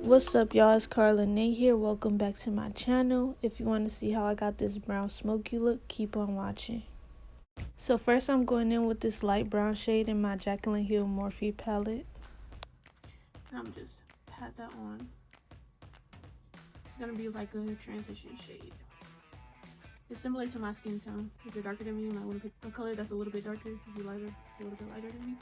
What's up, y'all? It's Carla Nate here. Welcome back to my channel. If you want to see how I got this brown smoky look, keep on watching. So first I'm going in with this light brown shade in my Jaclyn Hill Morphe palette. I'm just pat that on. It's gonna be like a transition shade. It's similar to my skin tone. If you're darker than me, you might want to pick a color that's a little bit darker. If you're lighter, a little bit lighter than me.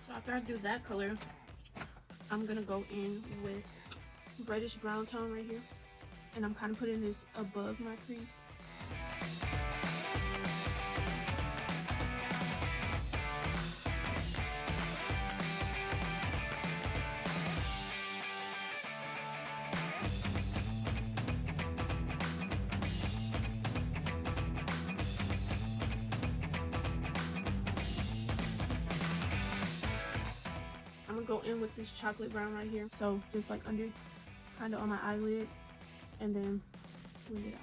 So after I do that color, I'm gonna go in with reddish brown tone right here, and I'm kind of putting this above my crease. I'm gonna go in with this chocolate brown right here, so just like under, kind of on my eyelid, and then blend it out.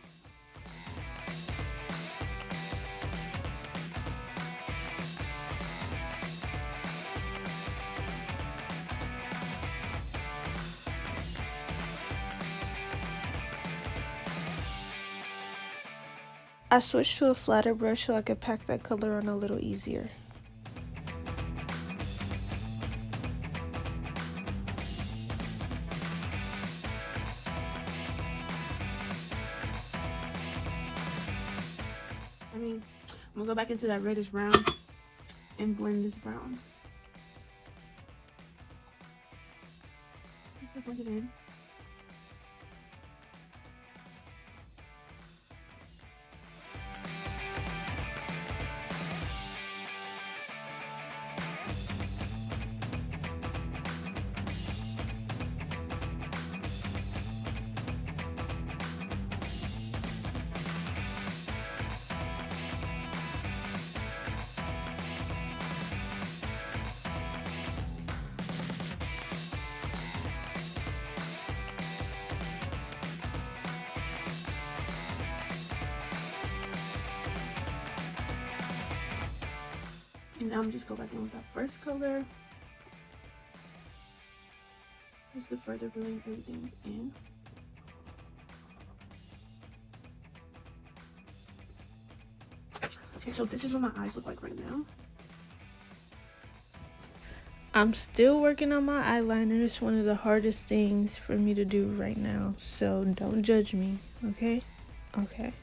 I switched to a flatter brush so I could pack that color on a little easier. I'm gonna go back into that reddish brown and blend this brown. Just blend it in. And now I'm just go back in with that first color, just to further blend everything in. Okay, so this is what my eyes look like right now. I'm still working on my eyeliner. It's one of the hardest things for me to do right now, so don't judge me, okay? Okay.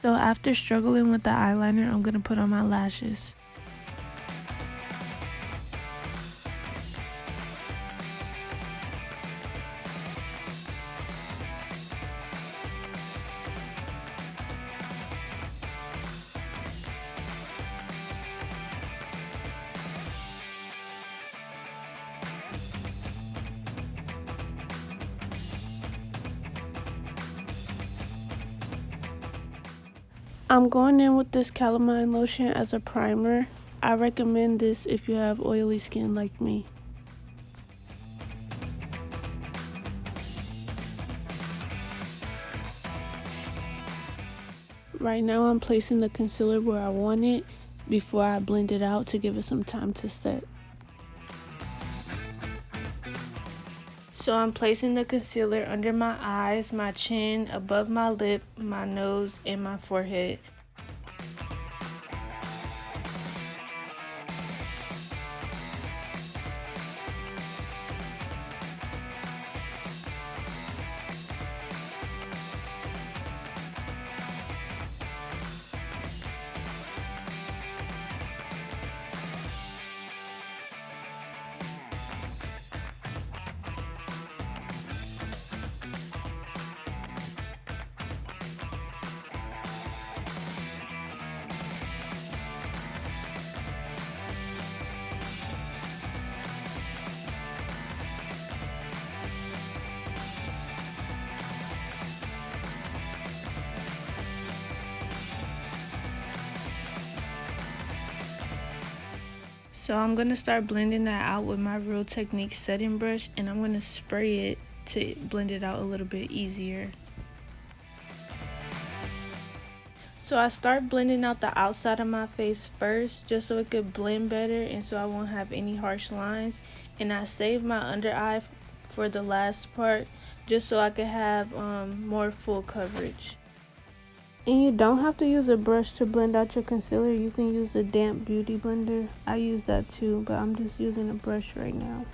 So after struggling with the eyeliner, I'm gonna put on my lashes. I'm going in with this calamine lotion as a primer. I recommend this if you have oily skin like me. Right now I'm placing the concealer where I want it before I blend it out to give it some time to set. So I'm placing the concealer under my eyes, my chin, above my lip, my nose, and my forehead. So I'm going to start blending that out with my Real Techniques setting brush, and I'm going to spray it to blend it out a little bit easier. So I start blending out the outside of my face first, just so it could blend better and so I won't have any harsh lines. And I save my under eye for the last part, just so I could have more full coverage. And you don't have to use a brush to blend out your concealer. You can use a damp beauty blender. I use that too, but I'm just using a brush right now.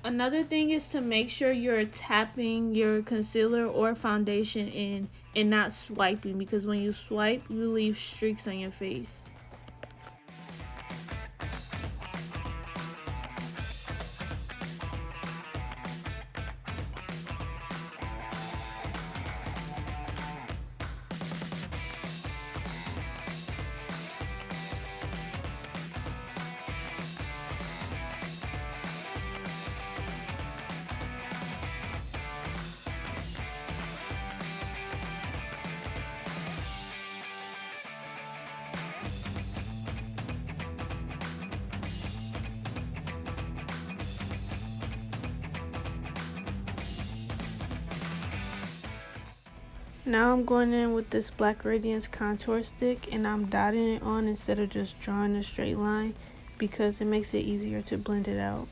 Another thing is to make sure you're tapping your concealer or foundation in and not swiping, because when you swipe, you leave streaks on your face. Now I'm going in with this Black Radiance contour stick, and I'm dotting it on instead of just drawing a straight line, because it makes it easier to blend it out.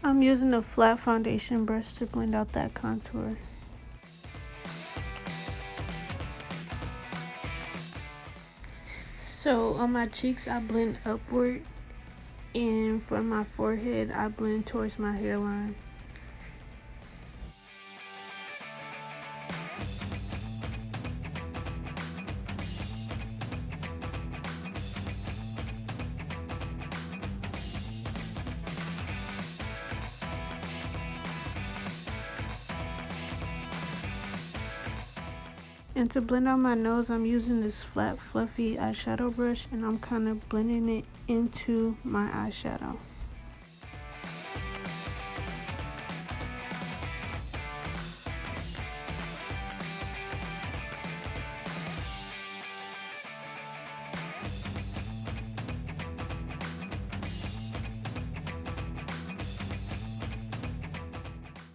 I'm using a flat foundation brush to blend out that contour. So on my cheeks, I blend upward, and for my forehead, I blend towards my hairline. And to blend out my nose, I'm using this flat, fluffy eyeshadow brush, and I'm kind of blending it into my eyeshadow.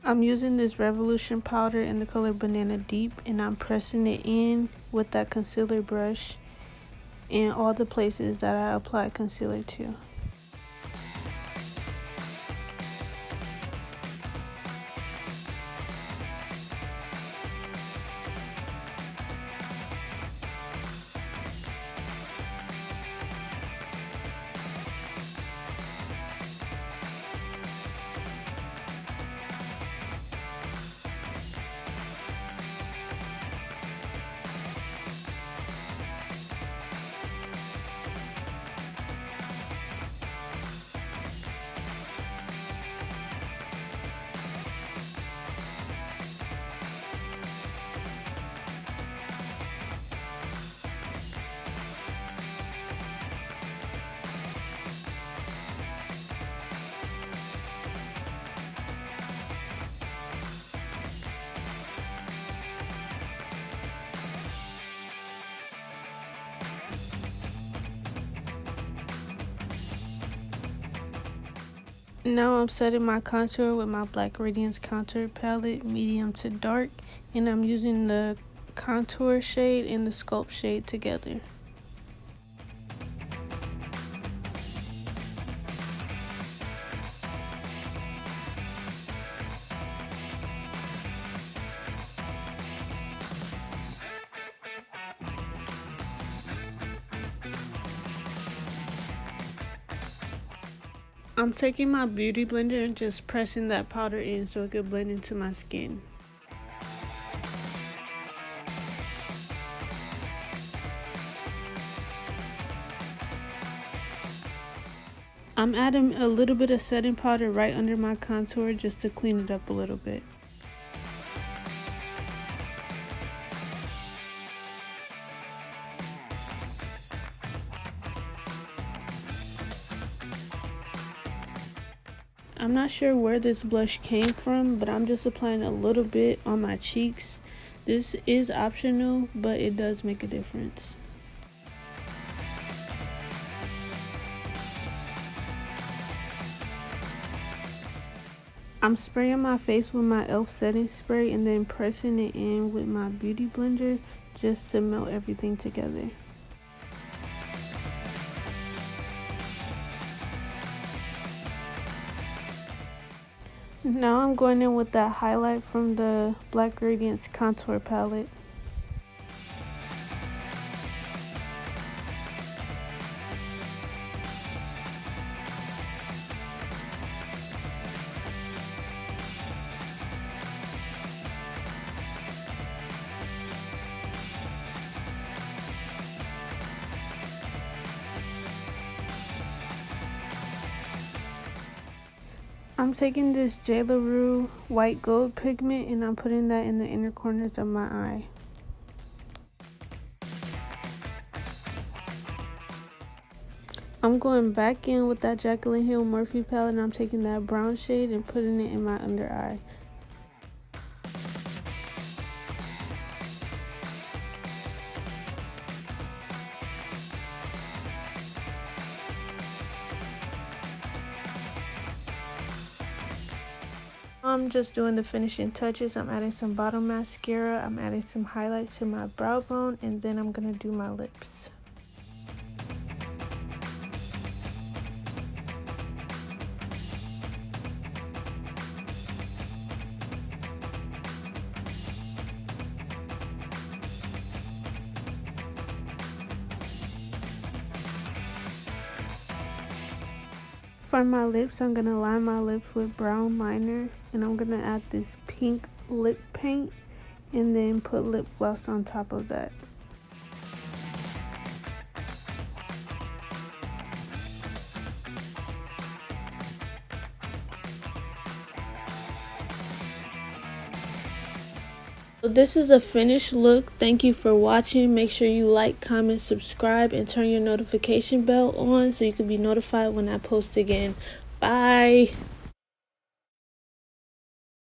I'm using this Revolution powder in the color Banana Deep, and I'm pressing it in with that concealer brush in all the places that I applied concealer to. Now I'm setting my contour with my Black Radiance contour palette, medium to dark, and I'm using the contour shade and the sculpt shade together. I'm taking my beauty blender and just pressing that powder in so it could blend into my skin. I'm adding a little bit of setting powder right under my contour just to clean it up a little bit. I'm not sure where this blush came from, but I'm just applying a little bit on my cheeks. This is optional, but it does make a difference. I'm spraying my face with my e.l.f. setting spray and then pressing it in with my beauty blender just to melt everything together. Now I'm going in with that highlight from the Black Radiance contour palette. I'm taking this J. LaRue white gold pigment and I'm putting that in the inner corners of my eye. I'm going back in with that Jaclyn Hill Morphe palette and I'm taking that brown shade and putting it in my under eye. I'm just doing the finishing touches. I'm adding some bottom mascara, I'm adding some highlights to my brow bone, and then I'm gonna do my lips. For my lips, I'm going to line my lips with brown liner and I'm going to add this pink lip paint and then put lip gloss on top of that. So this is a finished look. Thank you for watching. Make sure you like, comment, subscribe, and turn your notification bell on so you can be notified when I post again. Bye.